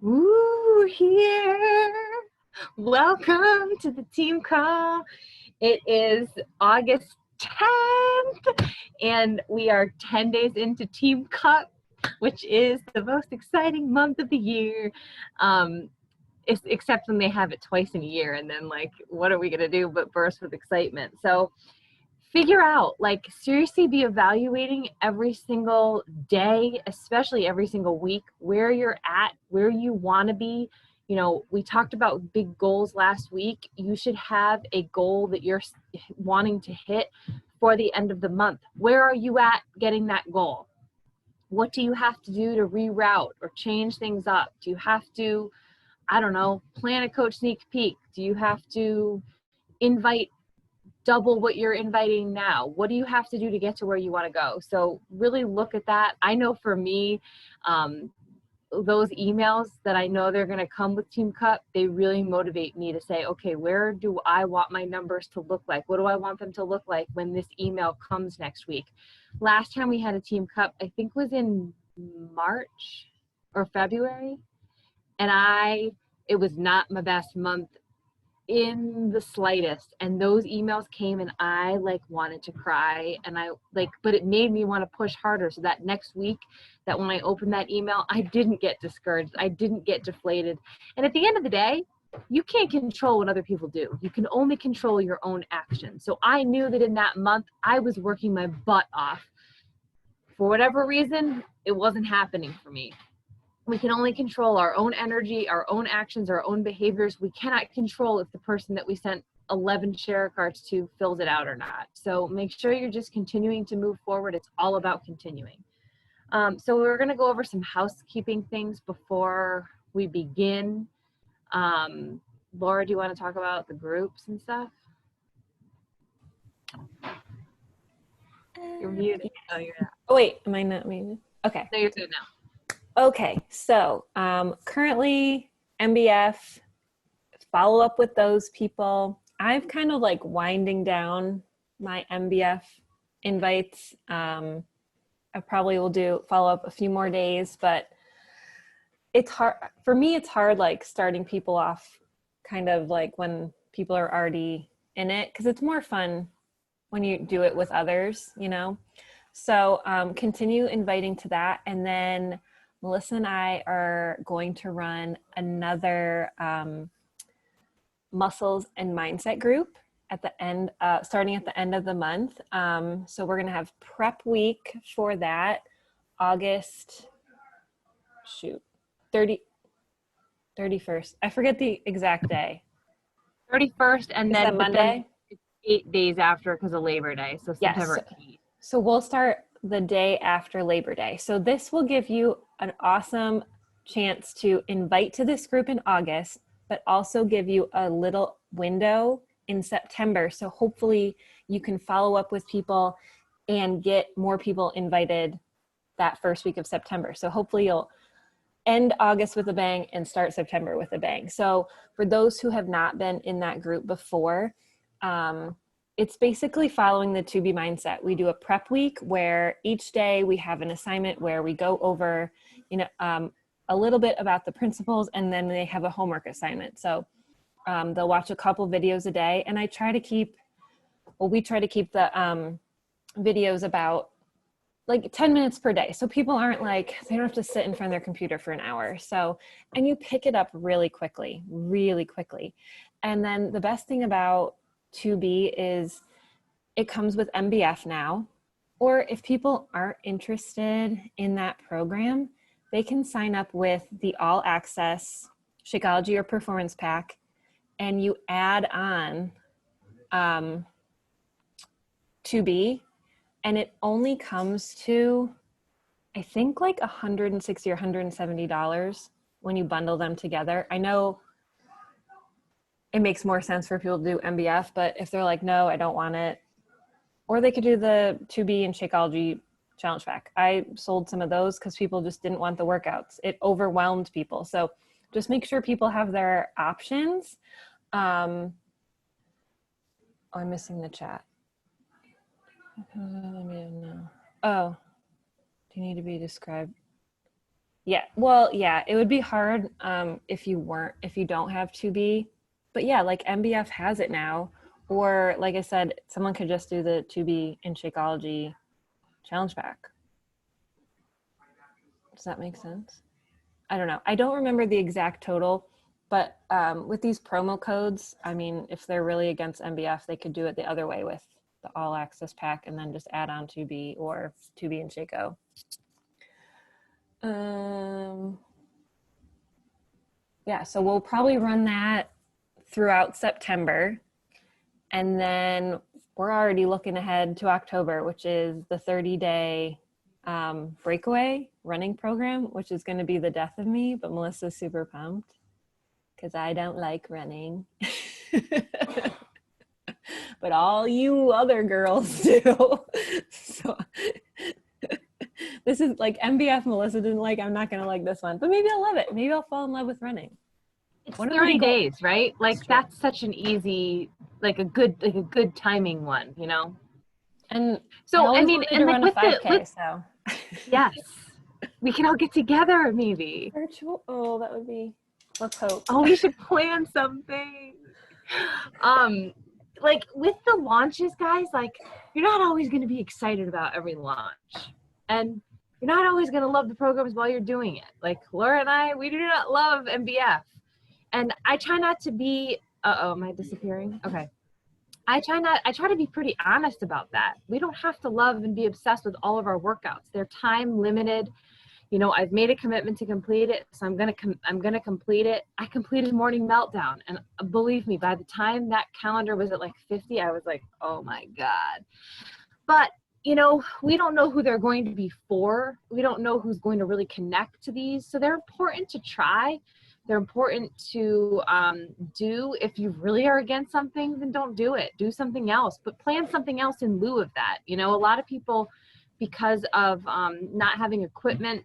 Ooh, here. Welcome to the team call. It is August 10th, and we are 10 days into Team Cup, which is the most exciting month of the year. Except when they have it twice in a year, and then, like, what are we going to do but burst with excitement? So, figure out, like, seriously be evaluating every single day, especially every single week, where you're at, where you want to be. You know, we talked about big goals last week. You should have a goal that you're wanting to hit for the end of the month. Where are you at getting that goal? What do you have to do to reroute or change things up? Do you have to, I don't know, plan a coach sneak peek? Do you have to invite double what you're inviting now? What do you have to do to get to where you want to go? So really look at that. I know for me, those emails that I know they're going to come with Team Cup, they really motivate me to say, okay, where do I want my numbers to look like? What do I want them to look like when this email comes next week? Last time we had a Team Cup, I think was in March or February, and it was not my best month in the slightest, and those emails came and I like wanted to cry, and but it made me want to push harder, so that next week, that when I opened that email, I didn't get discouraged, I didn't get deflated. And at the end of the day, you can't control what other people do. You can only control your own actions. So I knew that in that month I was working my butt off. For whatever reason, it wasn't happening for me. We can only control our own energy, our own actions, our own behaviors. We cannot control if the person that we sent 11 share cards to fills it out or not. So make sure you're just continuing to move forward. It's all about continuing. So we're going to go over some housekeeping things before we begin. Laura, do you want to talk about the groups and stuff? You're muted. Oh, you're not. Oh, wait, am I not muted? Okay. No, you're good now. Okay, so currently MBF, follow up with those people. I've kind of like winding down my MBF invites. I probably will follow up a few more days, but it's hard for me. It's hard like starting people off kind of like when people are already in it, because it's more fun when you do it with others, you know? So continue inviting to that. And then Melissa and I are going to run another muscles and mindset group at the end, starting at the end of the month. So we're going to have prep week for that, August, 31st. I forget the exact day. 31st, and Is then that Monday? It's 8 days after because of Labor Day, so Yes. September 8th. So we'll start the day after Labor Day. So this will give you an awesome chance to invite to this group in August, but also give you a little window in September. So hopefully you can follow up with people and get more people invited that first week of September. So hopefully you'll end August with a bang and start September with a bang. So for those who have not been in that group before, it's basically following the To Be mindset. We do a prep week where each day we have an assignment where we go over, a little bit about the principles, and then they have a homework assignment. So they'll watch a couple videos a day, and we try to keep the videos about like 10 minutes per day. So people aren't like, they don't have to sit in front of their computer for an hour. So, and you pick it up really quickly. And then the best thing about 2B is it comes with MBF now, or if people aren't interested in that program, they can sign up with the all access Shakeology or Performance Pack, and you add on 2B, and it only comes to, I think, like $160 or $170 when you bundle them together. I know it makes more sense for people to do MBF, but if they're like, no, I don't want it, or they could do the 2B and Shakeology challenge pack. I sold some of those because people just didn't want the workouts. It overwhelmed people. So just make sure people have their options. Oh, I'm missing the chat. Oh, do you need to be described? Yeah. Well, yeah, it would be hard if you don't have 2B. But yeah, like MBF has it now. Or like I said, someone could just do the 2B in Shakeology challenge pack. Does that make sense? I don't know. I don't remember the exact total, but with these promo codes, I mean, if they're really against MBF, they could do it the other way with the all access pack and then just add on 2B or 2B and Shaco. Yeah, so we'll probably run that throughout September. And then we're already looking ahead to October, which is the 30-day breakaway running program, which is going to be the death of me, but Melissa's super pumped because I don't like running. But all you other girls do. So this is like MBF Melissa didn't like. I'm not going to like this one, but maybe I'll love it. Maybe I'll fall in love with running. It's 30 days, right? Like that's such an easy, like a good timing one, you know? And so I mean, and like with a 5K, so yes, we can all get together maybe. Virtual. Oh, that would be. Let's hope. Oh, we should plan something. Like with the launches, guys, like you're not always going to be excited about every launch, and you're not always going to love the programs while you're doing it. Like Laura and I, we do not love MBF, and I try not to be. Am I disappearing? Okay. I try to be pretty honest about that. We don't have to love and be obsessed with all of our workouts. They're time limited. You know, I've made a commitment to complete it, so I'm gonna complete it. I completed Morning Meltdown, and believe me, by the time that calendar was at like 50, I was like, oh my God. But you know, we don't know who they're going to be for. We don't know who's going to really connect to these, so they're important to try. They're important to do. If you really are against something, then don't do it. Do something else, but plan something else in lieu of that. You know, a lot of people, because of not having equipment,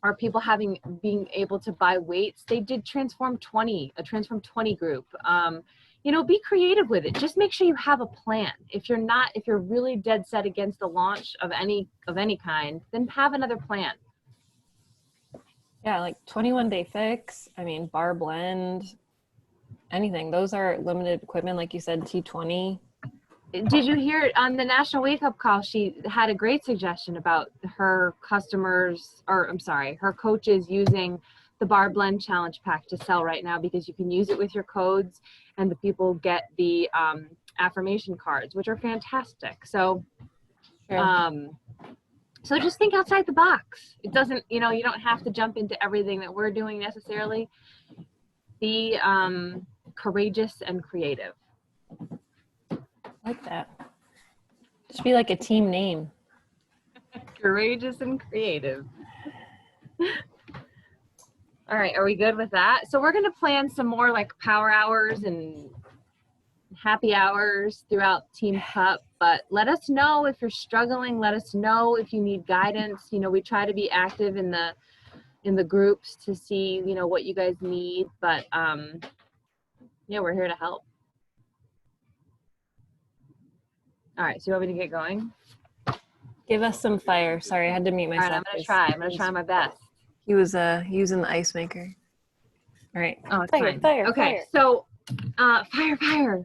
or people being able to buy weights, they did a Transform 20 group. You know, be creative with it. Just make sure you have a plan. If you're really dead set against the launch of any kind, then have another plan. Yeah, like 21-day fix. I mean, bar blend, anything. Those are limited equipment, like you said, T20. Did you hear on the National Wake Up Call? She had a great suggestion about her her coaches using the Bar Blend Challenge Pack to sell right now, because you can use it with your codes and the people get the affirmation cards, which are fantastic. So, sure. So just think outside the box. It doesn't, you know, you don't have to jump into everything that we're doing necessarily. Be courageous and creative. I like that. Should be like a team name. Courageous and creative. All right, are we good with that? So we're going to plan some more like power hours and happy hours throughout Team Cup, but let us know if you're struggling. Let us know if you need guidance. You know, we try to be active in the groups to see, you know, what you guys need, but yeah, we're here to help. All right, so you want me to get going? Give us some fire. Sorry, I had to mute myself. All right, I'm gonna try my best. He was using the ice maker. All right. Oh, it's fine. Okay, so fire.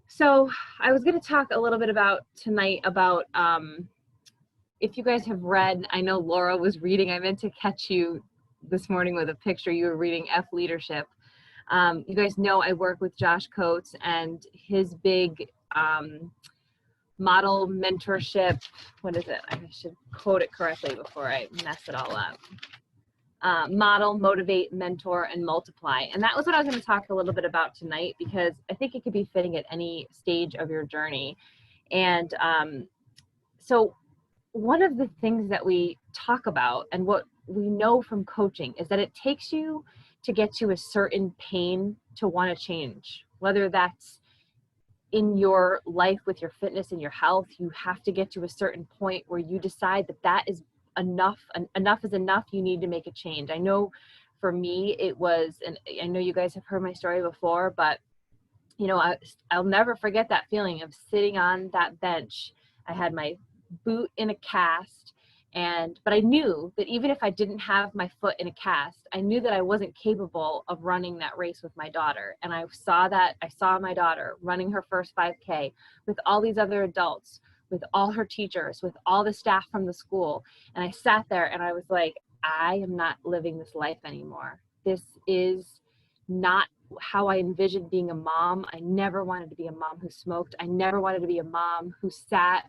So I was going to talk a little bit about tonight about if you guys have read, I know Laura was reading, I meant to catch you this morning with a picture, you were reading F Leadership. You guys know I work with Josh Coates, and his big model mentorship, what is it? I should quote it correctly before I mess it all up. Model, motivate, mentor, and multiply. And that was what I was going to talk a little bit about tonight, because I think it could be fitting at any stage of your journey. And so one of the things that we talk about and what we know from coaching is that it takes you to get to a certain pain to want to change, whether that's in your life with your fitness and your health. You have to get to a certain point where you decide that is enough is enough. You need to make a change. I know for me it was, and I know you guys have heard my story before, but you know, I'll never forget that feeling of sitting on that bench. I had my boot in a cast, But I knew that even if I didn't have my foot in a cast, I knew that I wasn't capable of running that race with my daughter. And I saw my daughter running her first 5K with all these other adults, with all her teachers, with all the staff from the school. And I sat there and I was like, I am not living this life anymore. This is not how I envisioned being a mom. I never wanted to be a mom who smoked. I never wanted to be a mom who sat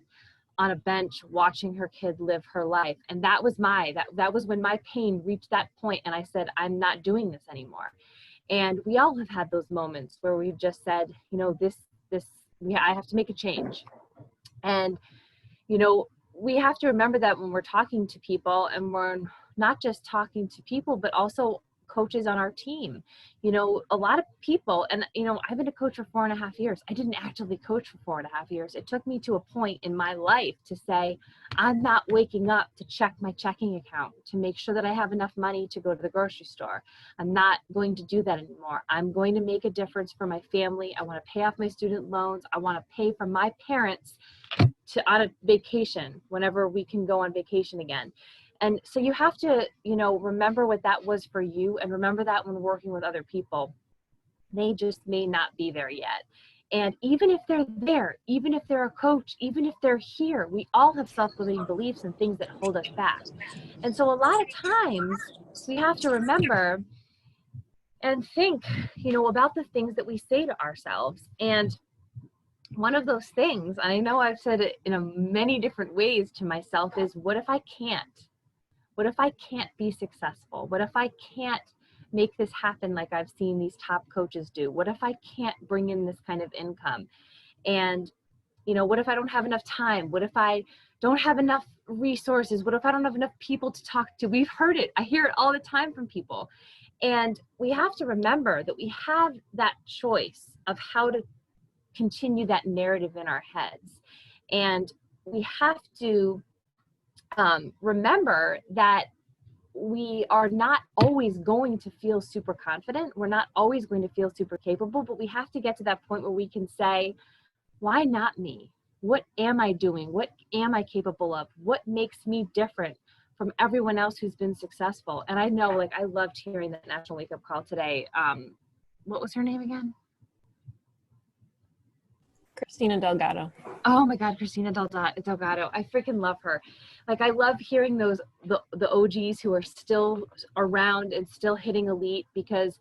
on a bench watching her kid live her life. And that was that was when my pain reached that point and I said, I'm not doing this anymore. And we all have had those moments where we've just said, you know, I have to make a change. And, you know, we have to remember that when we're talking to people, and we're not just talking to people, but also coaches on our team. You know, a lot of people, and, you know, I've been a coach for 4.5 years. I didn't actively coach for 4.5 years. It took me to a point in my life to say, I'm not waking up to check my checking account to make sure that I have enough money to go to the grocery store. I'm not going to do that anymore. I'm going to make a difference for my family. I want to pay off my student loans. I want to pay for my parents on a vacation whenever we can go on vacation again. And so you have to, you know, remember what that was for you, and remember that when working with other people, they just may not be there yet. And even if they're there, even if they're a coach, even if they're here, we all have self-limiting beliefs and things that hold us back. And so a lot of times we have to remember and think, you know, about the things that we say to ourselves. And one of those things, I know I've said it in many different ways to myself, is what if I can't? What if I can't be successful? What if I can't make this happen like I've seen these top coaches do? What if I can't bring in this kind of income? And, you know, what if I don't have enough time? What if I don't have enough resources? What if I don't have enough people to talk to? We've heard it. I hear it all the time from people. And we have to remember that we have that choice of how to continue that narrative in our heads. And we have to remember that we are not always going to feel super confident. We're not always going to feel super capable, but we have to get to that point where we can say, why not me? What am I doing? What am I capable of? What makes me different from everyone else who's been successful? And I know, like, I loved hearing that National Wake Up Call today. What was her name again? Christina Delgado. Oh my God, Christina Delgado. I freaking love her. Like, I love hearing the OGs who are still around and still hitting elite, because,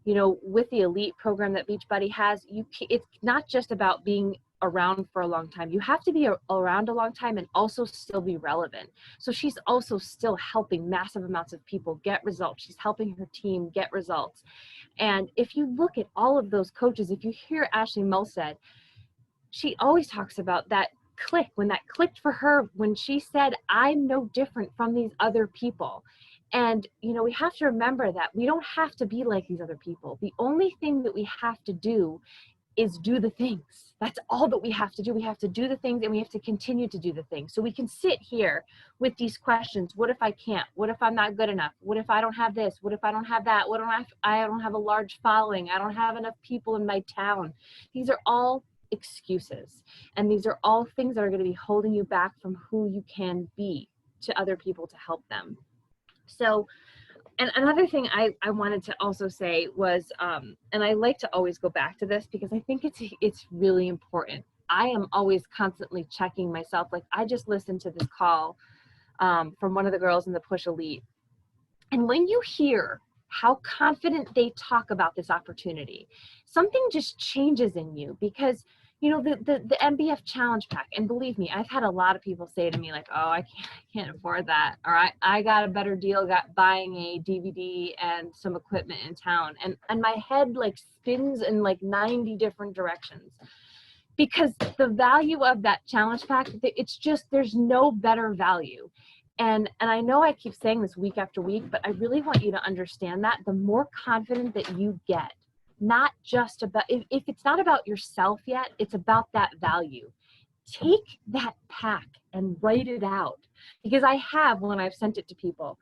you know, with the elite program that Beachbody has, it's not just about being around for a long time. You have to be around a long time and also still be relevant. So she's also still helping massive amounts of people get results. She's helping her team get results. And if you look at all of those coaches, if you hear Ashley Mulstead, she always talks about that click, when that clicked for her, when she said, I'm no different from these other people. And, you know, we have to remember that we don't have to be like these other people. The only thing that we have to do is do the things. That's all that we have to do. We have to do the things, and we have to continue to do the things. So we can sit here with these questions. What if I can't? What if I'm not good enough? What if I don't have this? What if I don't have that? What if I don't have a large following? I don't have enough people in my town. These are all excuses, and these are all things that are going to be holding you back from who you can be to other people to help them. So, and another thing I wanted to also say was, and I like to always go back to this because I think it's really important. I am always constantly checking myself. Like, I just listened to this call from one of the girls in the Push Elite, and when you hear how confident they talk about this opportunity, something just changes in you, because, you know, the MBF challenge pack, and believe me, I've had a lot of people say to me, like, oh, I can't afford that, or I got a better deal buying a DVD and some equipment in town, and my head like spins in like 90 different directions, because the value of that challenge pack, it's just, there's no better value. And I know I keep saying this week after week, but I really want you to understand that the more confident that you get, not just about, if it's not about yourself yet, it's about that value. Take that pack and write it out. Because I have, when I've sent it to people,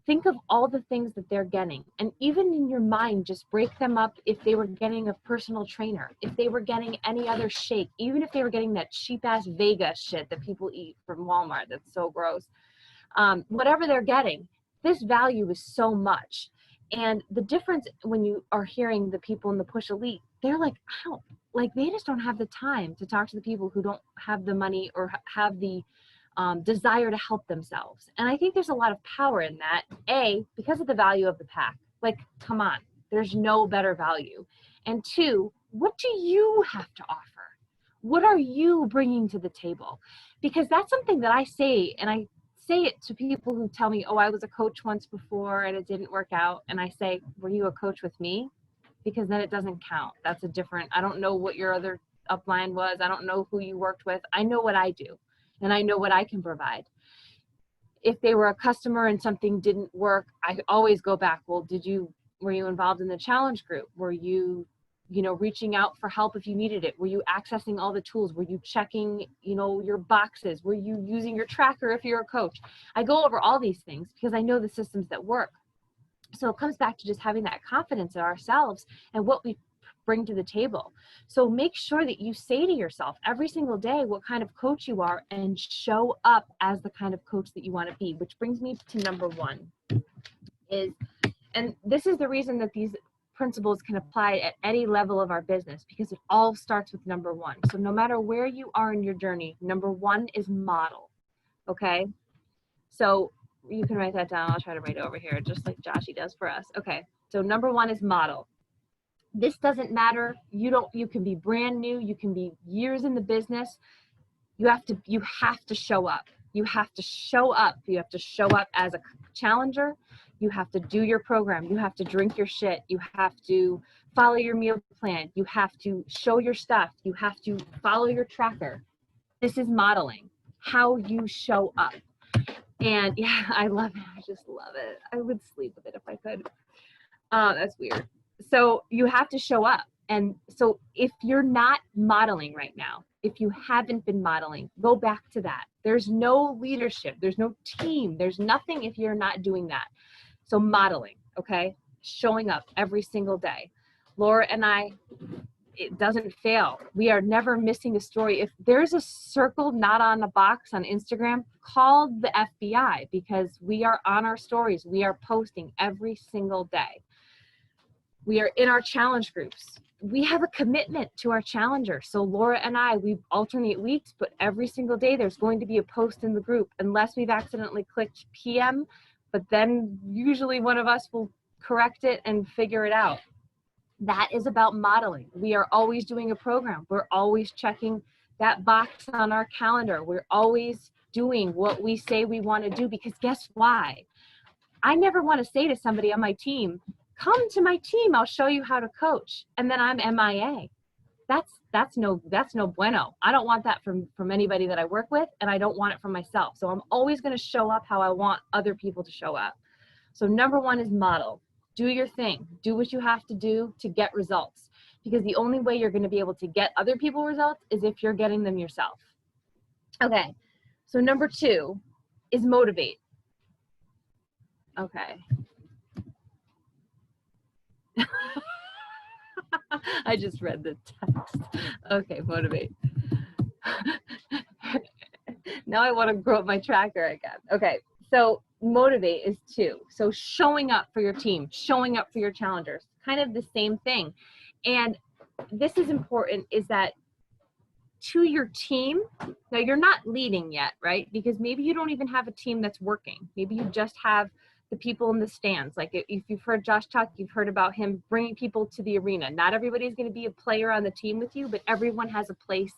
think of all the things that they're getting. And even in your mind, just break them up. If they were getting a personal trainer, if they were getting any other shake, even if they were getting that cheap ass Vega shit that people eat from Walmart, that's so gross. whatever they're getting, this value is so much. And the difference when you are hearing the people in the Push Elite, they're like, I don't, like, they just don't have the time to talk to the people who don't have the money or have the desire to help themselves. And I think there's a lot of power in that, because of the value of the pack. Like, come on, there's no better value. And two, what do you have to offer? What are you bringing to the table? Because that's something that I say, and I say it to people who tell me, oh, I was a coach once before and it didn't work out. And I say, were you a coach with me? Because then it doesn't count. That's a different, I don't know what your other upline was. I don't know who you worked with. I know what I do, and I know what I can provide. If they were a customer and something didn't work, I always go back, well, were you involved in the challenge group? Were you reaching out for help if you needed it? Were you accessing all the tools? Were you checking, your boxes? Were you using your tracker if you're a coach? I go over all these things because I know the systems that work. So it comes back to just having that confidence in ourselves and what we bring to the table. So make sure that you say to yourself every single day what kind of coach you are and show up as the kind of coach that you want to be, which brings me to number one and this is the reason that these principles can apply at any level of our business, because it all starts with number one. So no matter where you are in your journey, number one is model. Okay. So you can write that down. I'll try to write it over here, just like Joshy does for us. Okay. So number one is model. This doesn't matter. You can be brand new. You can be years in the business. You have to show up. You have to show up. You have to show up as a challenger. You have to do your program. You have to drink your shit. You have to follow your meal plan. You have to show your stuff. You have to follow your tracker. This is modeling how you show up. And yeah, I love it. I just love it. I would sleep with it if I could. That's weird. So you have to show up. And so if you're not modeling right now, if you haven't been modeling, go back to that. There's no leadership. There's no team. There's nothing if you're not doing that. So modeling, okay? Showing up every single day. Laura and I, it doesn't fail. We are never missing a story. If there's a circle not on a box on Instagram, call the FBI, because we are on our stories. We are posting every single day. We are in our challenge groups. We have a commitment to our challenger. So Laura and I, we alternate weeks, but every single day there's going to be a post in the group, unless we've accidentally clicked PM, but then usually one of us will correct it and figure it out. That is about modeling. We are always doing a program. We're always checking that box on our calendar. We're always doing what we say we want to do, because guess why? I never want to say to somebody on my team, come to my team, I'll show you how to coach, and then I'm MIA. That's no bueno. I don't want that from anybody that I work with, and I don't want it from myself. So I'm always going to show up how I want other people to show up. So number one is model. Do your thing. Do what you have to do to get results, because the only way you're going to be able to get other people results is if you're getting them yourself. Okay. So number two is motivate. Okay. I just read the text. Okay, motivate. Now I want to grow up my tracker again. Okay, so motivate is two. So showing up for your team, showing up for your challengers, kind of the same thing. And this is important, is that to your team, now you're not leading yet, right? Because maybe you don't even have a team that's working. Maybe you just have the people in the stands. Like if you've heard Josh talk, you've heard about him bringing people to the arena. Not everybody's going to be a player on the team with you, but everyone has a place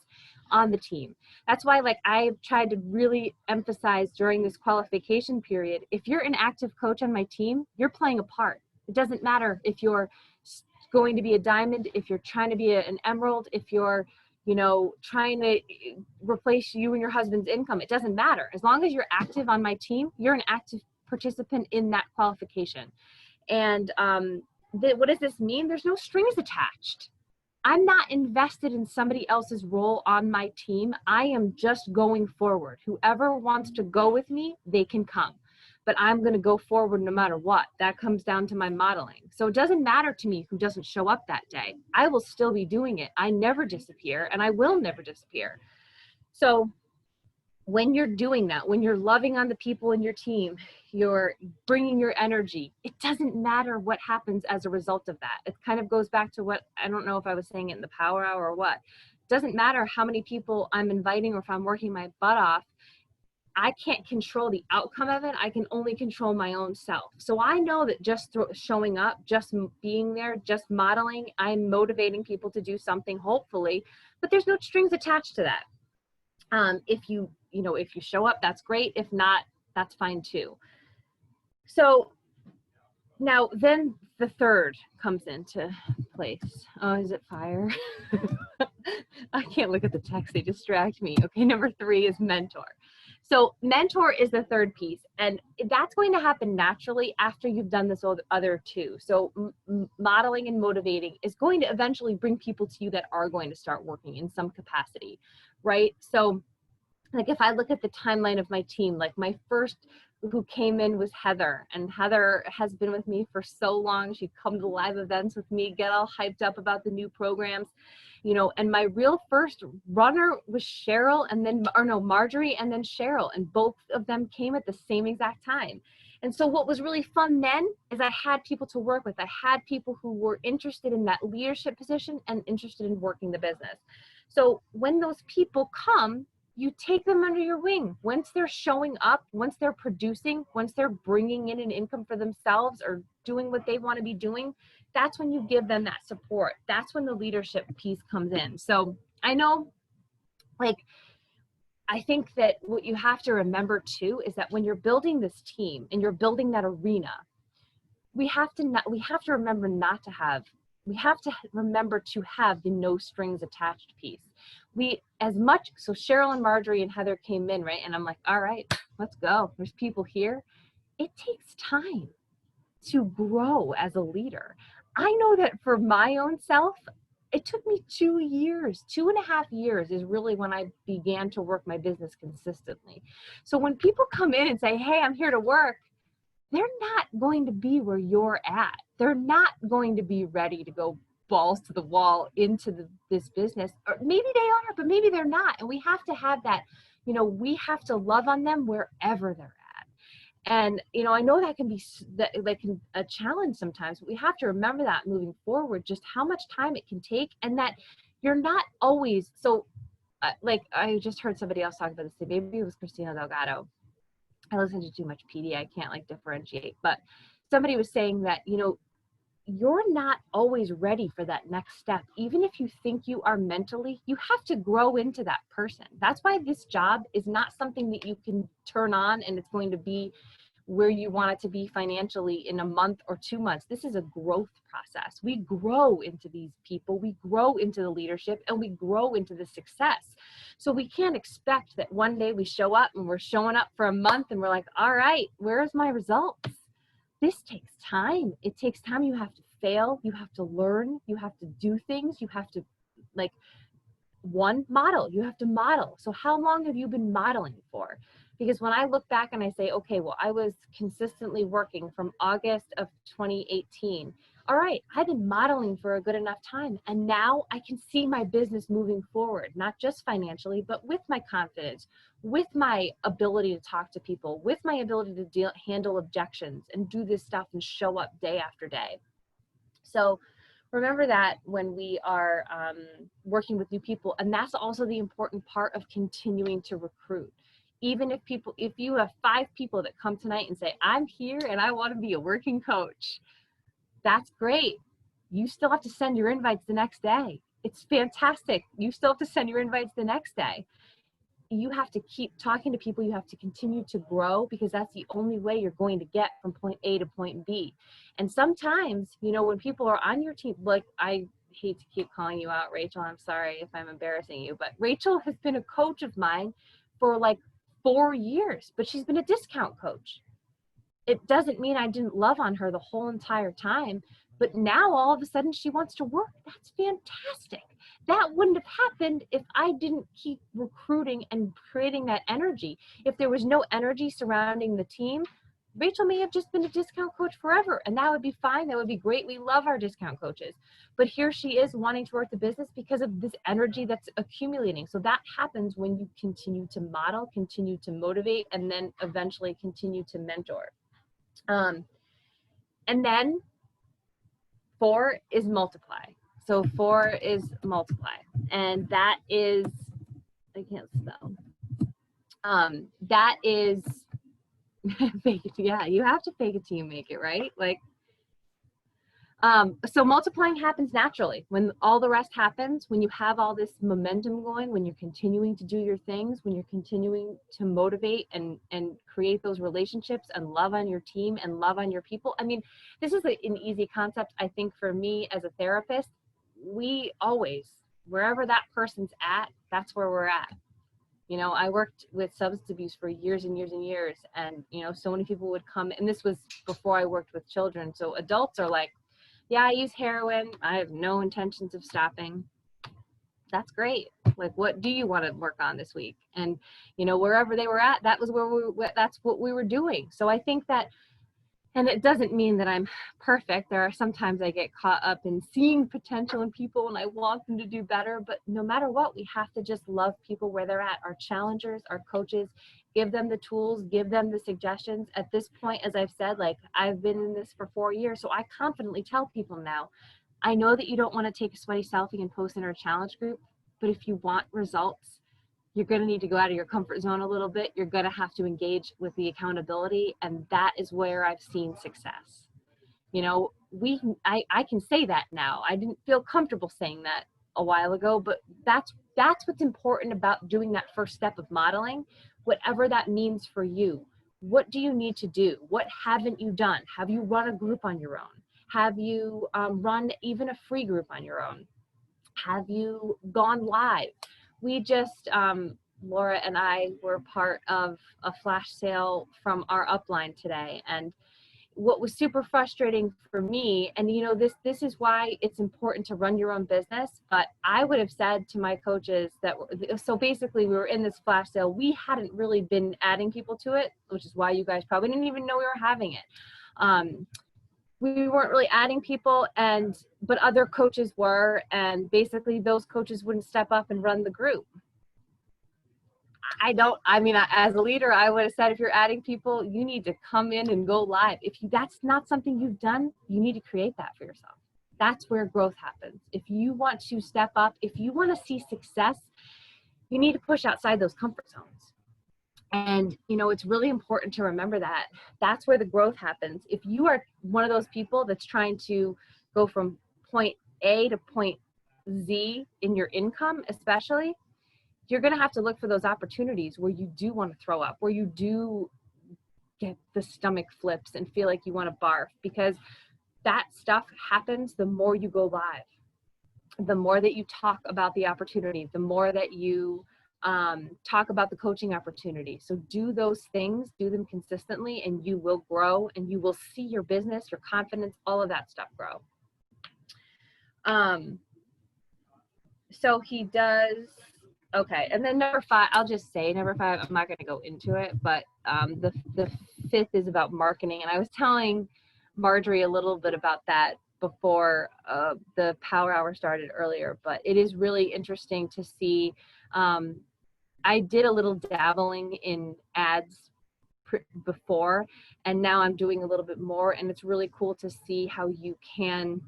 on the team. That's why, like, I've tried to really emphasize during this qualification period, if you're an active coach on my team, you're playing a part. It doesn't matter if you're going to be a diamond, if you're trying to be an emerald, if you're, trying to replace you and your husband's income. It doesn't matter. As long as you're active on my team, you're an active participant in that qualification. And what does this mean? There's no strings attached. I'm not invested in somebody else's role on my team. I am just going forward. Whoever wants to go with me, they can come. But I'm going to go forward no matter what. That comes down to my modeling. So it doesn't matter to me who doesn't show up that day. I will still be doing it. I never disappear, and I will never disappear. So when you're doing that, when you're loving on the people in your team, you're bringing your energy, it doesn't matter what happens as a result of that. It kind of goes back to what, I don't know if I was saying it in the power hour or what. It doesn't matter how many people I'm inviting or if I'm working my butt off. I can't control the outcome of it. I can only control my own self. So I know that just showing up, just being there, just modeling, I'm motivating people to do something, hopefully, but there's no strings attached to that. If you show up, that's great. If not, that's fine too. So now then the third comes into place. Oh, is it fire? I can't look at the text, they distract me. Okay, number 3 is mentor. So mentor is the third piece, and that's going to happen naturally after you've done this other 2. So modeling and motivating is going to eventually bring people to you that are going to start working in some capacity, right? So like if I look at the timeline of my team, like my first who came in was Heather, and Heather has been with me for so long. She'd come to live events with me, get all hyped up about the new programs, and my real first runner was Cheryl, and then, or no, Marjorie, and then Cheryl, and both of them came at the same exact time. And so what was really fun then is I had people to work with. I had people who were interested in that leadership position and interested in working the business. So when those people come, you take them under your wing. Once they're showing up, once they're producing, once they're bringing in an income for themselves or doing what they want to be doing, that's when you give them that support. That's when the leadership piece comes in. So I know, I think that what you have to remember too is that when you're building this team and you're building that arena, we have to remember to have the no strings attached piece. So Cheryl and Marjorie and Heather came in, right? And I'm like, all right, let's go. There's people here. It takes time to grow as a leader. I know that for my own self, it took me 2 years, 2.5 years is really when I began to work my business consistently. So when people come in and say, hey, I'm here to work, they're not going to be where you're at. They're not going to be ready to go balls to the wall into this business. Or maybe they are, but maybe they're not. And we have to have that, we have to love on them wherever they're at. And, I know that can be a challenge sometimes, but we have to remember that moving forward, just how much time it can take, and that you're not always, I just heard somebody else talk about this, maybe it was Christina Delgado. I listen to too much PD. I can't differentiate, but somebody was saying that, you're not always ready for that next step. Even if you think you are mentally, you have to grow into that person. That's why this job is not something that you can turn on and it's going to be where you want it to be financially in a month or 2 months. This is a growth process. We grow into these people, we grow into the leadership, and we grow into the success. So we can't expect that one day we show up and we're showing up for a month and we're like, all right, where's my results? This takes time. It takes time. You have to fail. You have to learn. You have to do things. You have to model. You have to model. So how long have you been modeling for? Because when I look back and I say, okay, well, I was consistently working from August of 2018. All right, I've been modeling for a good enough time. And now I can see my business moving forward, not just financially, but with my confidence, with my ability to talk to people, with my ability to handle objections and do this stuff and show up day after day. So remember that when we are working with new people, and that's also the important part of continuing to recruit. Even if you have 5 people that come tonight and say, I'm here and I want to be a working coach, that's great. You still have to send your invites the next day. It's fantastic. You still have to send your invites the next day. You have to keep talking to people. You have to continue to grow, because that's the only way you're going to get from point A to point B. And sometimes, when people are on your team, I hate to keep calling you out, Rachel, I'm sorry if I'm embarrassing you, but Rachel has been a coach of mine for 4 years, but she's been a discount coach. It doesn't mean I didn't love on her the whole entire time, but now all of a sudden she wants to work. That's fantastic. That wouldn't have happened if I didn't keep recruiting and creating that energy. If there was no energy surrounding the team, Rachel may have just been a discount coach forever, and that would be fine. That would be great. We love our discount coaches. But here she is wanting to work the business because of this energy that's accumulating. So that happens when you continue to model, continue to motivate, and then eventually continue to mentor. And then 4 is multiply. So 4 is multiply. And that is, I can't spell. That is fake it. Yeah, you have to fake it till you make it, right? Like, so multiplying happens naturally when all the rest happens, when you have all this momentum going, when you're continuing to do your things, when you're continuing to motivate and create those relationships and love on your team and love on your people. I mean, this is an easy concept. I think for me as a therapist, we always, wherever that person's at, that's where we're at. You know, I worked with substance abuse for years and years and years. And, you know, so many people would come, and this was before I worked with children. So adults are like, yeah, I use heroin. I have no intentions of stopping. That's great. Like, what do you want to work on this week? And, you know, wherever they were at, that was that's what we were doing. So I think that, and it doesn't mean that I'm perfect. There are sometimes I get caught up in seeing potential in people and I want them to do better. But no matter what, we have to just love people where they're at. Our challengers, our coaches, give them the tools, give them the suggestions. At this point, as I've said, like, I've been in this for 4 years, so I confidently tell people now, I know that you don't want to take a sweaty selfie and post in our challenge group, but if you want results, you're going to need to go out of your comfort zone a little bit. You're going to have to engage with the accountability. And that is where I've seen success. You know, I can say that now. I didn't feel comfortable saying that a while ago, but that's what's important about doing that first step of modeling, whatever that means for you. What do you need to do? What haven't you done? Have you run a group on your own? Have you run even a free group on your own? Have you gone live? We just, Laura and I were part of a flash sale from our upline today. And what was super frustrating for me, and you know, this is why it's important to run your own business, but I would have said to my coaches that, so basically we were in this flash sale. We hadn't really been adding people to it, which is why you guys probably didn't even know we were having it. We weren't really adding people, but other coaches were, and basically those coaches wouldn't step up and run the group. As a leader, I would have said, if you're adding people, you need to come in and go live. That's not something you've done, you need to create that for yourself. That's where growth happens. If you want to step up, if you want to see success, you need to push outside those comfort zones. And, you know, it's really important to remember that. That's where the growth happens. If you are one of those people that's trying to go from point A to point Z in your income, especially, you're going to have to look for those opportunities where you do want to throw up, where you do get the stomach flips and feel like you want to barf, because that stuff happens the more you go live, the more that you talk about the opportunity, the more that you talk about the coaching opportunity. So do those things, do them consistently, and you will grow, and you will see your business, your confidence, all of that stuff grow. So he does, okay. And then number 5, I'll just say number 5, I'm not going to go into it, but the 5th is about marketing. And I was telling Marjorie a little bit about that before the Power Hour started earlier, but it is really interesting to see. I did a little dabbling in ads before, and now I'm doing a little bit more, and it's really cool to see how you can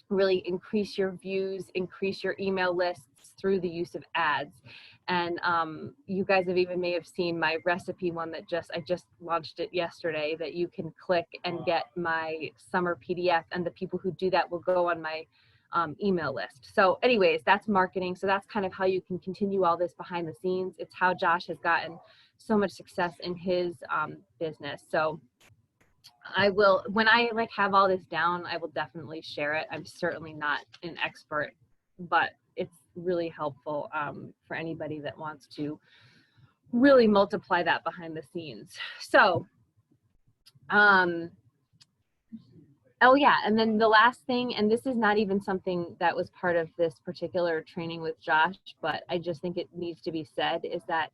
really increase your views, increase your email lists through the use of ads. And you guys may have seen my recipe one that I just launched it yesterday, that you can click and get my summer PDF, and the people who do that will go on my email list. So anyways, that's marketing. So that's kind of how you can continue all this behind the scenes. It's how Josh has gotten so much success in his business. So I will, when I have all this down, I will definitely share it. I'm certainly not an expert, but it's really helpful for anybody that wants to really multiply that behind the scenes. So, oh yeah, and then the last thing, and this is not even something that was part of this particular training with Josh, but I just think it needs to be said, is that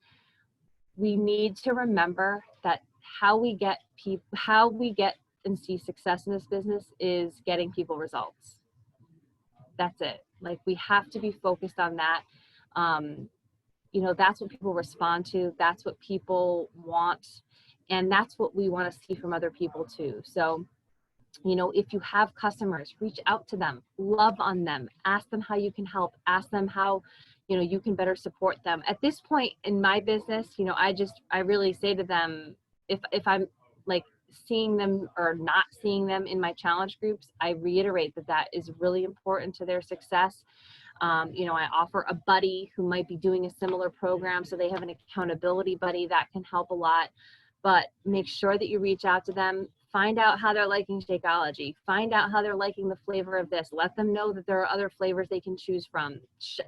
we need to remember that how we get and see success in this business is getting people results. That's it. Like, we have to be focused on that. You know, that's what people respond to. That's what people want. And that's what we want to see from other people too. So, you know, if you have customers, reach out to them, love on them, ask them how you can help, ask them how, you know, you can better support them. At this point in my business, you know, I really say to them, if I'm like seeing them or not seeing them in my challenge groups, I reiterate that is really important to their success. You know, I offer a buddy who might be doing a similar program, so they have an accountability buddy that can help a lot. But make sure that you reach out to them, find out how they're liking Shakeology, find out how they're liking the flavor of this, let them know that there are other flavors they can choose from.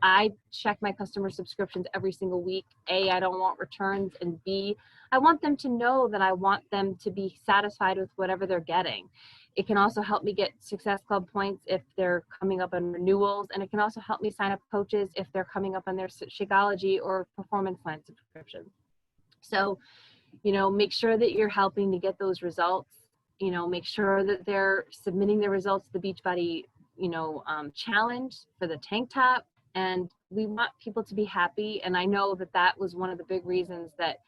I check my customer subscriptions every single week. A, I don't want returns, and B, I want them to know that I want them to be satisfied with whatever they're getting. It can also help me get Success Club points if they're coming up on renewals, and it can also help me sign up coaches if they're coming up on their Shakeology or Performance Line subscription. So, you know, make sure that you're helping to get those results. You know, make sure that they're submitting their results to the Beachbody, you know, challenge for the tank top. And we want people to be happy. And I know that was one of the big reasons that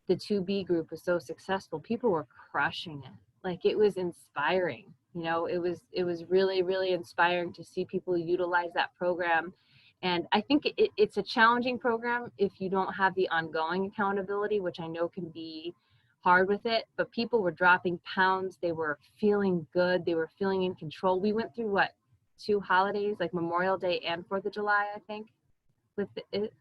the 2B group was so successful. People were crushing it. Like, it was inspiring. You know, it was really, really inspiring to see people utilize that program. And I think it's a challenging program if you don't have the ongoing accountability, which I know can be hard with it, but people were dropping pounds. They were feeling good. They were feeling in control. We went through 2 holidays, like Memorial Day and 4th of July, I think, with it.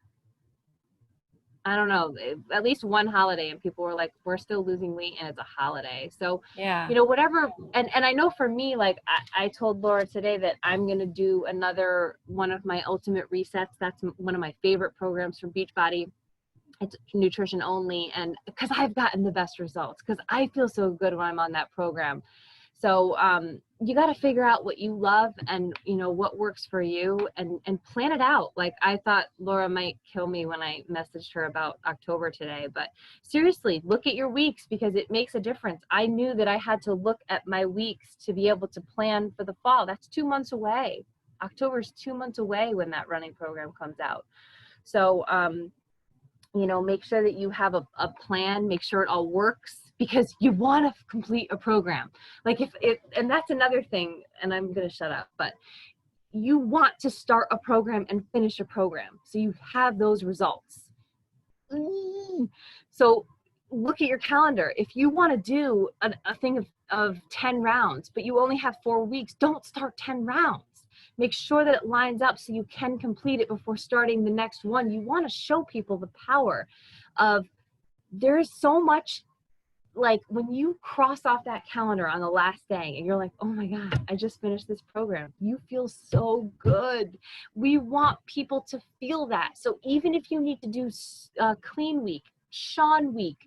I don't know, at least one holiday, and people were like, we're still losing weight and it's a holiday. So, Yeah. you know, whatever. And I know for me, like I told Laura today that I'm going to do another one of my ultimate resets. That's one of my favorite programs from Beachbody. It's nutrition only. And because I've gotten the best results, because I feel so good when I'm on that program. So you got to figure out what you love and, you know, what works for you, and plan it out. Like, I thought Laura might kill me when I messaged her about October today, but seriously, look at your weeks, because it makes a difference. I knew that I had to look at my weeks to be able to plan for the fall. That's 2 months away. October's 2 months away when that running program comes out. So, you know, make sure that you have a plan, make sure it all works, because you want to complete a program. Like, and that's another thing, and I'm going to shut up, but you want to start a program and finish a program, so you have those results. So look at your calendar. If you want to do a thing of 10 rounds, but you only have 4 weeks, don't start 10 rounds. Make sure that it lines up so you can complete it before starting the next one. You want to show people the power of, there's so much, like, when you cross off that calendar on the last day and you're like, oh my God, I just finished this program, you feel so good. We want people to feel that. So even if you need to do a clean week, Sean week,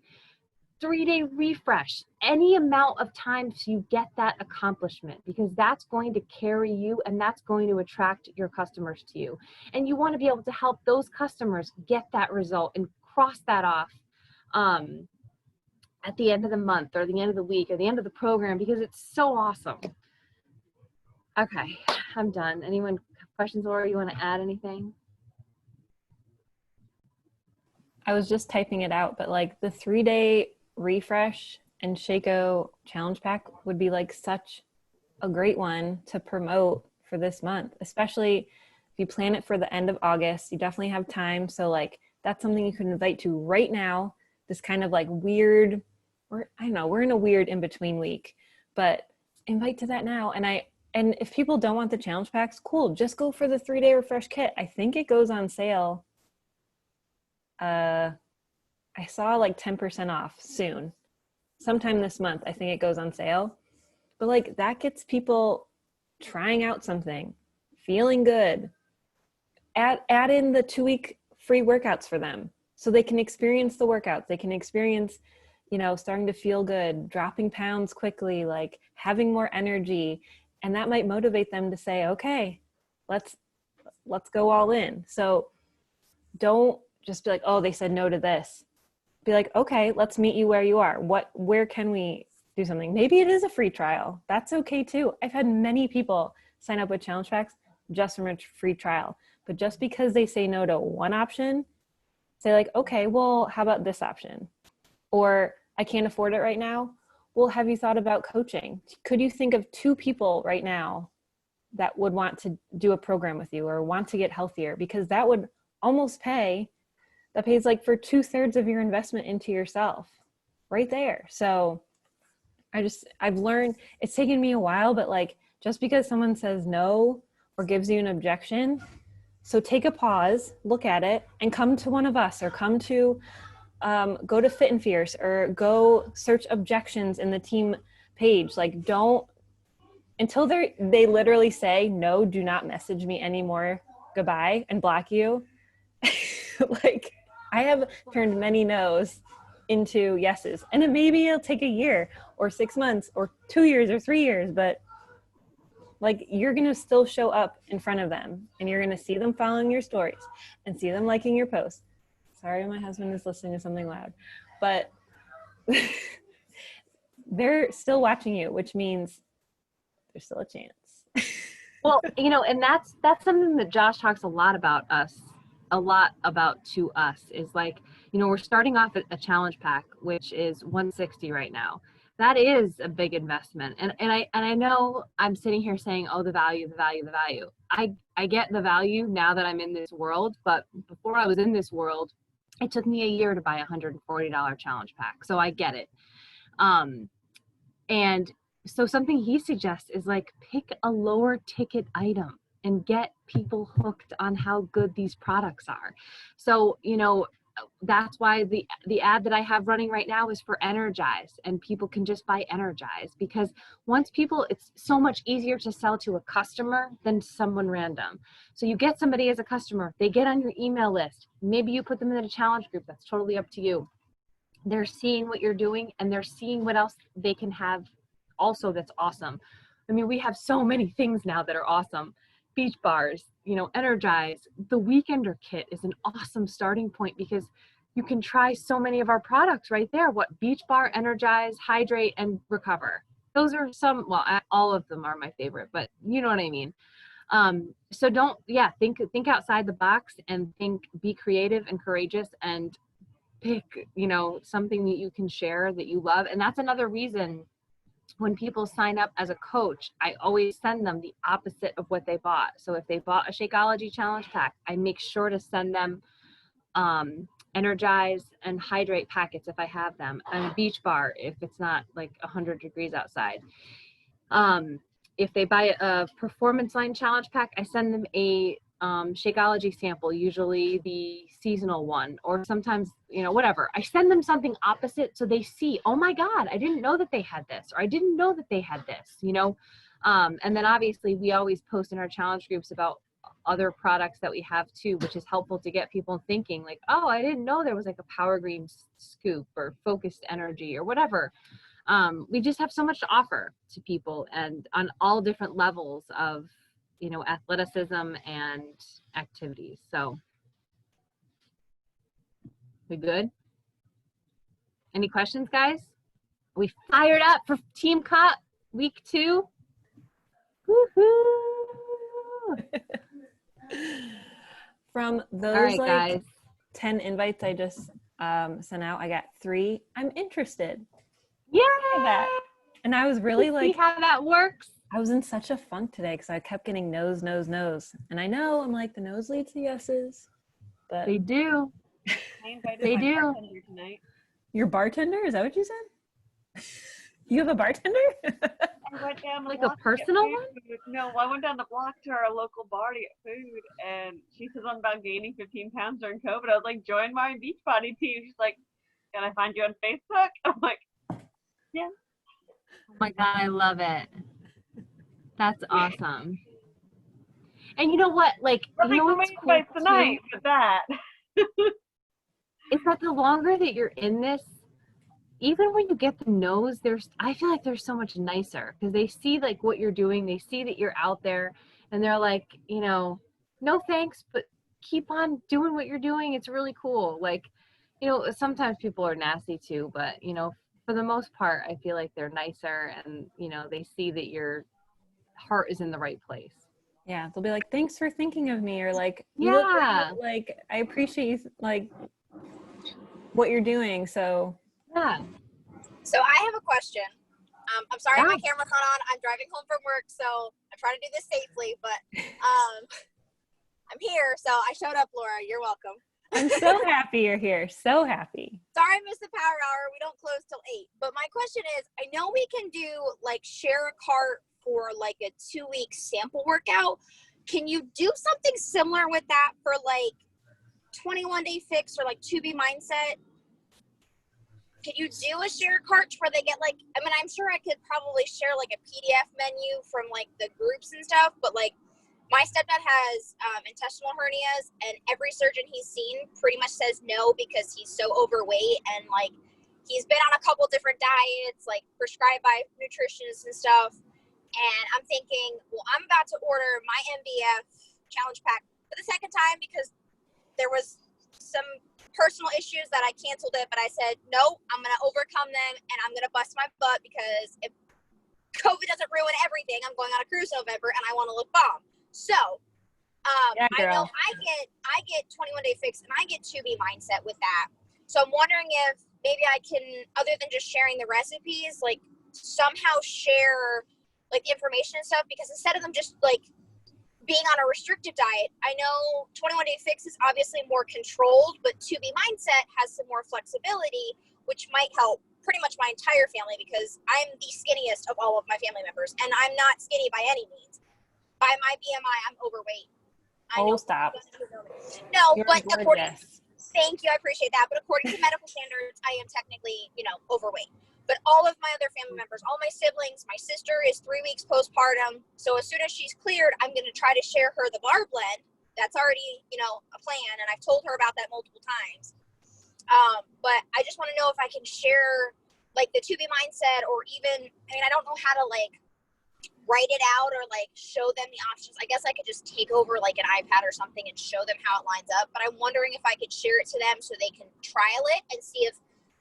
3-day refresh, any amount of time so you get that accomplishment, because that's going to carry you and that's going to attract your customers to you. And you want to be able to help those customers get that result and cross that off at the end of the month or the end of the week or the end of the program, because it's so awesome. Okay, I'm done. Anyone questions, or you want to add anything? I was just typing it out, but like the 3-day refresh and Shaco challenge pack would be like such a great one to promote for this month, especially if you plan it for the end of August. You definitely have time. So like, that's something you can invite to right now. This kind of like weird, or I don't know, we're in a weird in-between week, but invite to that now. And if people don't want the challenge packs, cool, just go for the 3-day refresh kit. I think it goes on sale. I saw like 10% off soon. Sometime this month, I think it goes on sale. But like, that gets people trying out something, feeling good. Add in the 2-week free workouts for them so they can experience the workouts. They can experience, you know, starting to feel good, dropping pounds quickly, like having more energy. And that might motivate them to say, okay, let's go all in. So don't just be like, oh, they said no to this. be like, okay, let's meet you where you are. Where can we do something? Maybe it is a free trial. That's okay too. I've had many people sign up with Challenge Packs just from a free trial, but just because they say no to one option, say like, okay, well, how about this option? Or I can't afford it right now. Well, have you thought about coaching? Could you think of 2 people right now that would want to do a program with you or want to get healthier? Because that would almost that pays like for 2/3 of your investment into yourself right there. So I've learned, it's taken me a while, but like, just because someone says no or gives you an objection, so take a pause, look at it, and come to one of us, or come to go to Fit and Fierce, or go search objections in the team page. Like, don't, until they literally say, no, do not message me anymore, goodbye, and block you. Like, I have turned many no's into yeses, and maybe it'll take a year or 6 months or 2 years or 3 years, but like, you're going to still show up in front of them, and you're going to see them following your stories and see them liking your posts. Sorry, my husband is listening to something loud, but they're still watching you, which means there's still a chance. Well, and that's something that Josh talks a lot about to us, is like, we're starting off at a challenge pack, which is $160 right now. That is a big investment. And I know I'm sitting here saying, oh, the value. I get the value now that I'm in this world, but before I was in this world, it took me a year to buy a $140 challenge pack. So I get it. And so something he suggests is like, pick a lower ticket item and get people hooked on how good these products are. So, that's why the ad that I have running right now is for Energize, and people can just buy Energize, because it's so much easier to sell to a customer than someone random. So you get somebody as a customer, they get on your email list. Maybe you put them in a challenge group. That's totally up to you. They're seeing what you're doing, and they're seeing what else they can have also that's awesome. I mean, we have so many things now that are awesome. Beach bars, Energize. The Weekender kit is an awesome starting point, because you can try so many of our products right there. Beach bar, Energize, Hydrate, and Recover. Those are some, well, all of them are my favorite, but you know what I mean. So think outside the box, and be creative and courageous, and pick, something that you can share that you love. And that's another reason, when people sign up as a coach, I always send them the opposite of what they bought. So if they bought a Shakeology challenge pack, I make sure to send them Energize and Hydrate packets if I have them, and a Beach bar if it's not like 100 degrees outside. If they buy a Performance Line challenge pack, I send them a Shakeology sample, usually the seasonal one, or sometimes, whatever. I send them something opposite, so they see, oh my God, I didn't know that they had this, or I didn't know that they had this, and then obviously we always post in our challenge groups about other products that we have too, which is helpful to get people thinking like, oh, I didn't know there was like a Power Green scoop or Focused Energy or whatever. We just have so much to offer to people, and on all different levels of athleticism and activities. So we good? Any questions, guys? Are we fired up for Team Cup week 2? Woohoo! From those, all right, guys, 10 invites I just sent out, I got 3 I'm interested. Yeah, that. And I was really see how that works. I was in such a funk today because I kept getting no's. And I know, I'm like, the no's lead to yeses. But they do. They do. Bartender tonight. Your bartender? Is that what you said? You have a bartender? I went down the Like block a personal one? No, I went down the block to our local bar to get food, and she says I'm about gaining 15 pounds during COVID. I was like, join my Beachbody team. She's like, can I find you on Facebook? I'm like, yeah. Oh my God, I love it. That's awesome. And you know what? Like, Nothing you know for what's me cool tonight with that. is that the longer that you're in this, even when you get the no's, I feel like they're so much nicer, because they see like what you're doing. They see that you're out there, and they're like, no thanks, but keep on doing what you're doing. It's really cool. Like, sometimes people are nasty too, but for the most part, I feel like they're nicer, and they see that your heart is in the right place. Yeah, they'll be like, "Thanks for thinking of me," or like, "You look Yeah. great. Like, I appreciate you, like what you're doing." So Yeah. So I have a question. I'm sorry Yeah. my camera's not on. I'm driving home from work, so I'm trying to do this safely, but I'm here, so I showed up, Laura. You're welcome. I'm so happy you're here. So happy. Sorry I missed the power hour. We don't close till 8. But my question is, I know we can do like share a cart for like a 2-week sample workout. Can you do something similar with that for like 21 Day Fix or like 2B Mindset? Can you do a share cart where they get like, I mean, I'm sure I could probably share like a PDF menu from like the groups and stuff, but like my stepdad has intestinal hernias, and every surgeon he's seen pretty much says no because he's so overweight, and like he's been on a couple different diets, like prescribed by nutritionists and stuff. And I'm thinking, well, I'm about to order my MBF challenge pack for the second time because there was some personal issues that I canceled it, but I said, no, I'm going to overcome them and I'm going to bust my butt because if COVID doesn't ruin everything, I'm going on a cruise in November and I want to look bomb. So Yeah, I know girl. I get 21 Day Fix and I get 2B Mindset with that. So I'm wondering if maybe I can, other than just sharing the recipes, like somehow share like information and stuff, because instead of them just like being on a restrictive diet, I know 21 Day Fix is obviously more controlled, but 2B Mindset has some more flexibility, which might help pretty much my entire family because I'm the skinniest of all of my family members, and I'm not skinny by any means. By my BMI, I'm overweight. I know. Stop. No, You're but gorgeous. thank you, I appreciate that. But according to medical standards, I am technically, overweight. But all of my other family members, all my siblings, my sister is 3 weeks postpartum. So as soon as she's cleared, I'm going to try to share her the bar blend. That's already, a plan. And I've told her about that multiple times. But I just want to know if I can share like the 2B Mindset, or even, I don't know how to like write it out or like show them the options. I guess I could just take over like an iPad or something and show them how it lines up. But I'm wondering if I could share it to them so they can trial it and see if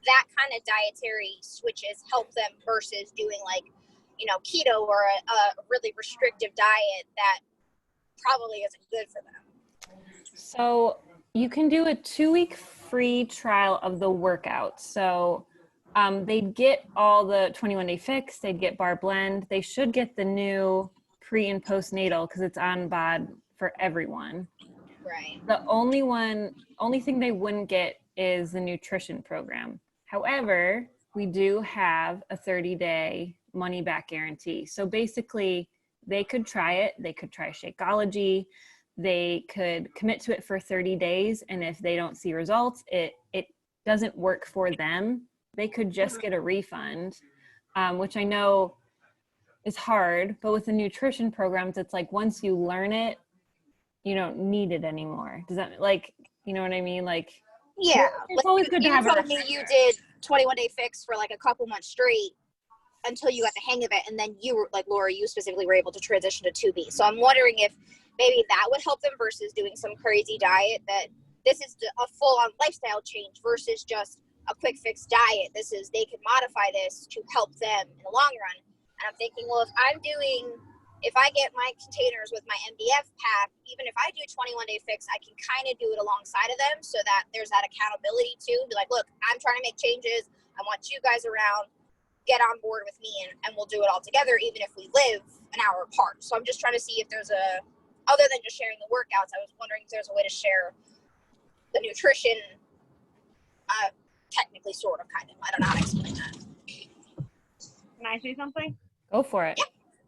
that kind of dietary switches help them versus doing like, keto or a really restrictive diet that probably isn't good for them. So you can do a 2-week free trial of the workout. So they'd get all the 21 Day Fix, they'd get Bar Blend. They should get the new pre and postnatal because it's on BOD for everyone. Right. The only thing they wouldn't get is the nutrition program. However, we do have a 30-day money back guarantee. So basically, they could try it. They could try Shakeology. They could commit to it for 30 days. And if they don't see results, it doesn't work for them, they could just get a refund, which I know is hard. But with the nutrition programs, it's like once you learn it, you don't need it anymore. Does that, like, you know what I mean? Like, yeah, it's always good to have you told me you did 21 Day Fix for like a couple months straight until you got the hang of it, and then you were like, Laura, you specifically were able to transition to 2B. So I'm wondering if maybe that would help them versus doing some crazy diet. That this is a full-on lifestyle change versus just a quick fix diet. They can modify this to help them in the long run. And I'm thinking, well, if I get my containers with my MBF pack, even if I do 21 Day Fix, I can kind of do it alongside of them so that there's that accountability too. Be like, look, I'm trying to make changes. I want you guys around. Get on board with me, and we'll do it all together, even if we live an hour apart. So I'm just trying to see if there's other than just sharing the workouts, I was wondering if there's a way to share the nutrition, technically, sort of, kind of. I don't know how to explain that. Can I say something? Go for it.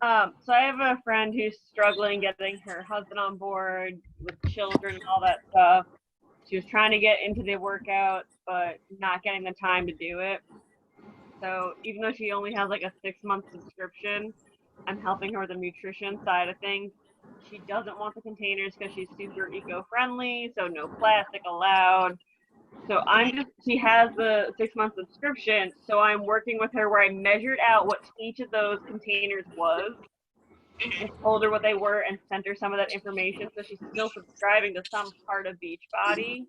So I have a friend who's struggling getting her husband on board with children and all that stuff. She was trying to get into the workout, but not getting the time to do it. So even though she only has like a 6-month subscription, I'm helping her with the nutrition side of things. She doesn't want the containers because she's super eco-friendly, so no plastic allowed. So she has the 6-month subscription, so I'm working with her where I measured out what each of those containers was, and told her what they were and sent her some of that information, so she's still subscribing to some part of Beachbody.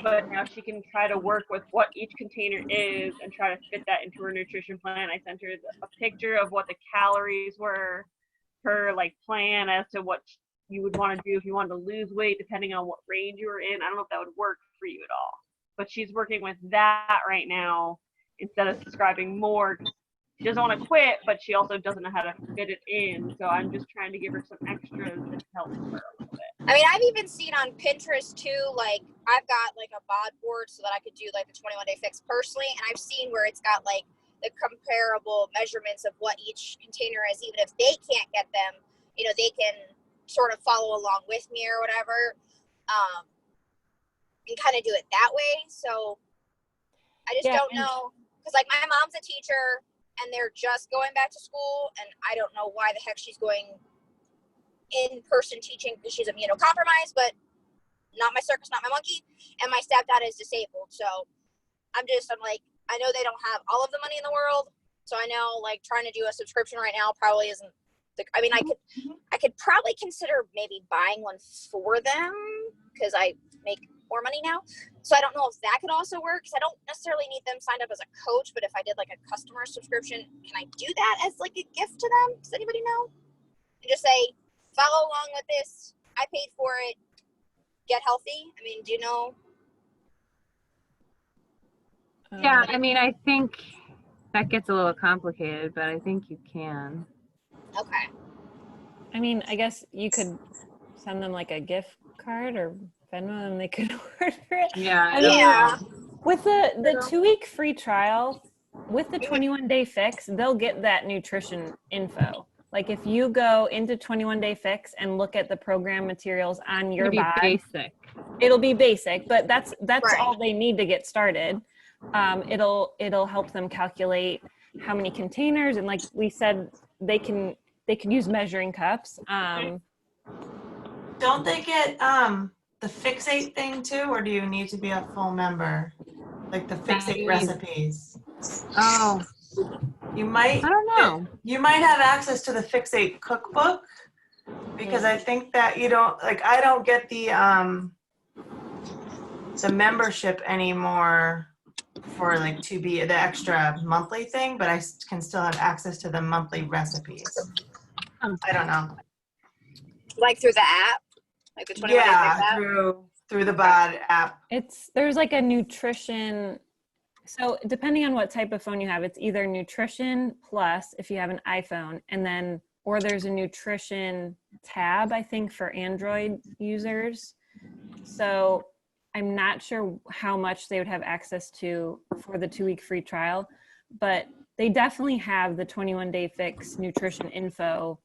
but now she can try to work with what each container is and try to fit that into her nutrition plan. I sent her a picture of what the calories were, her like plan as to what you would want to do if you wanted to lose weight, depending on what range you were in. I don't know if that would work for you at all, but she's working with that right now instead of subscribing more. She doesn't want to quit, but she also doesn't know how to fit it in. So I'm just trying to give her some extras to help her a little bit. I mean, I've even seen on Pinterest too, like I've got like a bod board so that I could do like the 21 day fix personally. And I've seen where it's got like the comparable measurements of what each container is, even if they can't get them, you know, they can sort of follow along with me or whatever, and kind of do it that way. So I just don't know, because like my mom's a teacher and they're just going back to school, and I don't know why the heck she's going in-person teaching because she's immunocompromised, but not my circus, not my monkey, and my stepdad is disabled. So I'm like, I know they don't have all of the money in the world, so I know like trying to do a subscription right now probably isn't I mean, I could probably consider maybe buying one for them because I make more money now. So I don't know if that could also work, because I don't necessarily need them signed up as a coach, but if I did like a customer subscription, can I do that as like a gift to them? Does anybody know? And just say, follow along with this. I paid for it. Get healthy. I mean, do you know? Yeah, I mean, I think that gets a little complicated, but I think you can. Okay. I mean, I guess you could send them like a gift card or Venmo and they could order it. Yeah. I don't Yeah. know. With the 2-week free trial, with the 21 day fix, they'll get that nutrition info. Like if you go into 21 day fix and look at the program materials on your It'll be bod, basic. it'll be basic, but that's Right. all they need to get started. It'll help them calculate how many containers, and like we said, they can use measuring cups. Don't they get the Fixate thing too, or do you need to be a full member? Like the Fixate recipes. Oh, You might I don't know. You might have access to the Fixate cookbook, because I think that you don't, like, I don't get the membership anymore for like to be the extra monthly thing, but I can still have access to the monthly recipes. I don't know. Like through the app? Like the 21 day fix app? through the bod app. There's like a nutrition. So depending on what type of phone you have, it's either Nutrition Plus if you have an iPhone, and then, or there's a nutrition tab, I think, for Android users. So I'm not sure how much they would have access to for the 2-week free trial, but they definitely have the 21 day fix nutrition info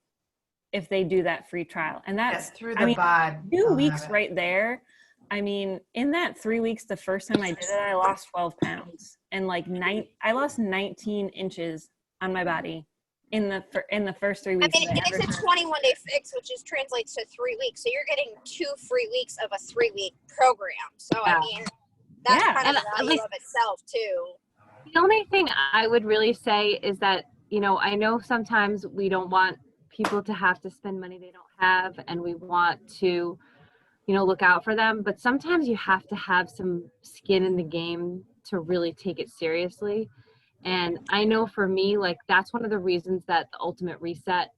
if they do that free trial. And that's through the bod. 2 weeks right there. I mean, in that 3 weeks, the first time I did it, I lost 12 pounds and like I lost 19 inches on my body in the first 3 weeks. I mean, it's a 21 day fix, which translates to 3 weeks. So you're getting 2 free weeks of a 3-week program. So I mean, that's kind of the value of itself too. The only thing I would really say is that, you know, I know sometimes we don't want people to have to spend money they don't have, and we want to, you know, look out for them, but sometimes you have to have some skin in the game to really take it seriously. And I know for me, like, that's one of the reasons that the Ultimate Reset,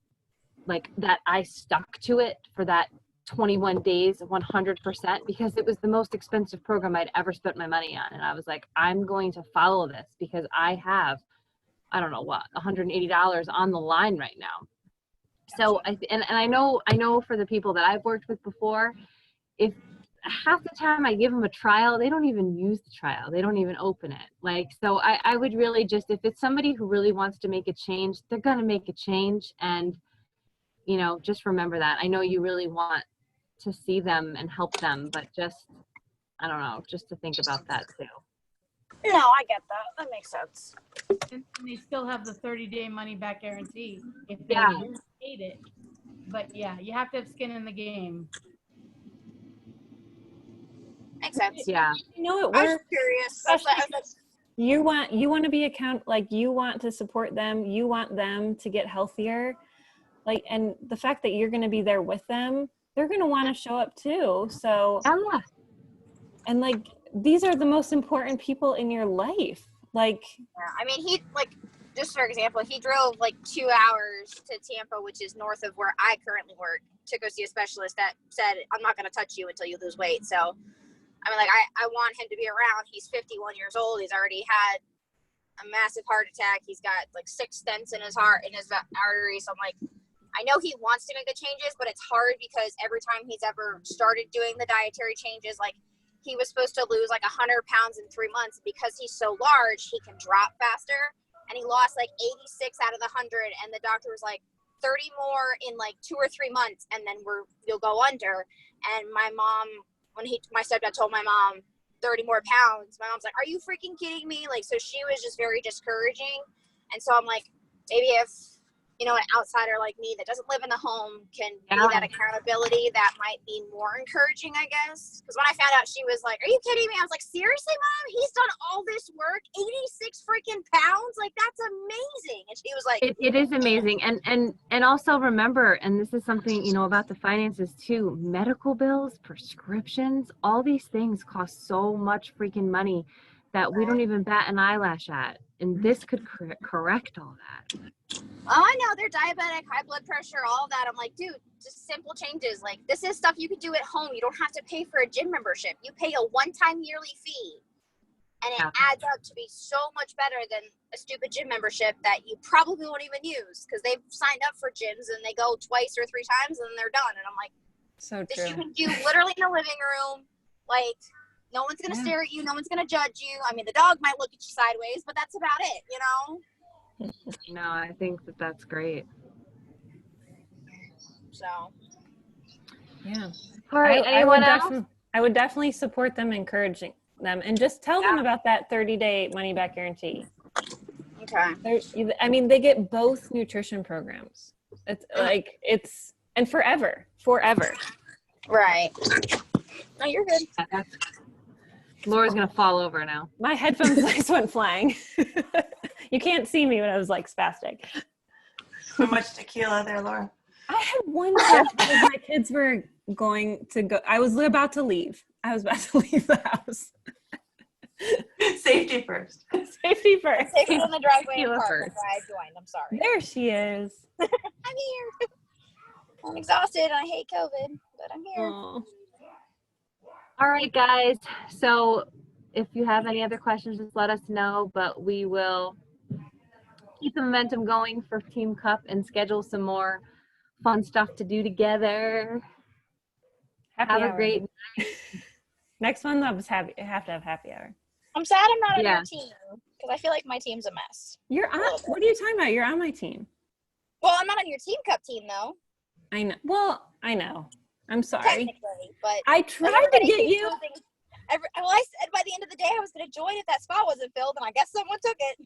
like, that I stuck to it for that 21 days, 100%, because it was the most expensive program I'd ever spent my money on. And I was like, I'm going to follow this because I have, I don't know what, $180 on the line right now. So I know for the people that I've worked with before, if half the time I give them a trial, they don't even use the trial. They don't even open it. Like, so I would really just, if it's somebody who really wants to make a change, they're going to make a change. And, you know, just remember that. I know you really want to see them and help them, but just, I don't know, just to think about that too. No, I get that. That makes sense. And they still have the 30-day money-back guarantee if they hate it. But yeah, you have to have skin in the game. Makes sense. Yeah. You know, it I was works. curious. You want to be like, you want to support them. You want them to get healthier. Like, and the fact that you're going to be there with them, they're going to want to show up too. So And like, these are the most important people in your life. Like, Yeah, I mean, he like, just for example, he drove like 2 hours to Tampa, which is north of where I currently work, to go see a specialist that said, I'm not going to touch you until you lose weight. So, I mean, like, I want him to be around. He's 51 years old. He's already had a massive heart attack. He's got like 6 stents in his heart, in his arteries. So I'm like, I know he wants to make the changes, but it's hard because every time he's ever started doing the dietary changes, like, he was supposed to lose like 100 pounds in 3 months. Because he's so large, he can drop faster. And he lost like 86 out of the 100. And the doctor was like, 30 more in like 2 or 3 months, and then you'll go under. And my mom, my stepdad told my mom 30 more pounds, my mom's like, are you freaking kidding me? Like, so she was just very discouraging. And so I'm like, maybe if, you know, an outsider like me that doesn't live in the home can be that accountability, that might be more encouraging, I guess. Because when I found out, she was like, are you kidding me? I was like, seriously, Mom? He's done all this work, 86 freaking pounds? Like, that's amazing. And she was like, It is amazing. And also remember, and this is something, you know, about the finances too, medical bills, prescriptions, all these things cost so much freaking money that we don't even bat an eyelash at. And this could correct all that. oh, I know, they're diabetic, high blood pressure, all of that. I'm like, dude, just simple changes. Like, this is stuff you can do at home. You don't have to pay for a gym membership. You pay a one-time yearly fee, and it adds up to be so much better than a stupid gym membership that you probably won't even use because they've signed up for gyms and they go 2 or 3 times and then they're done. And I'm like, so this true. you can do literally in the living room. Like, no one's going to stare at you. No one's going to judge you. I mean, the dog might look at you sideways, but that's about it, you know? No, I think that that's great. So, Yeah. All right, anyone else? I would definitely support them, encouraging them, and just tell them about that 30-day money back guarantee. okay. I mean, they get both nutrition programs. It's like, and forever. Right. No, you're good. Laura's going to fall over now. My headphones just went flying. You can't see me, but I was like spastic. Too much tequila there, Laura. I had one sip because my kids were going to go. I was about to leave the house. Safety first. Safety first. Take it in the driveway and Tequila park. first. That's why I joined. I'm sorry. There she is. I'm here. I'm exhausted and I hate COVID, but I'm here. Aw. All right, guys. So if you have any other questions, just let us know, but we will keep the momentum going for Team Cup and schedule some more fun stuff to do together. Happy Have hour. a great Next one, I was have to have happy hour. I'm sad I'm not on Yeah. your team because I feel like my team's a mess. You're on. What are you talking about? You're on my team. Well, I'm not on your Team Cup team though, I know. Well, I know. I'm sorry. technically, but I tried to get you. Well, I said by the end of the day I was going to join if that spot wasn't filled, and I guess someone took it.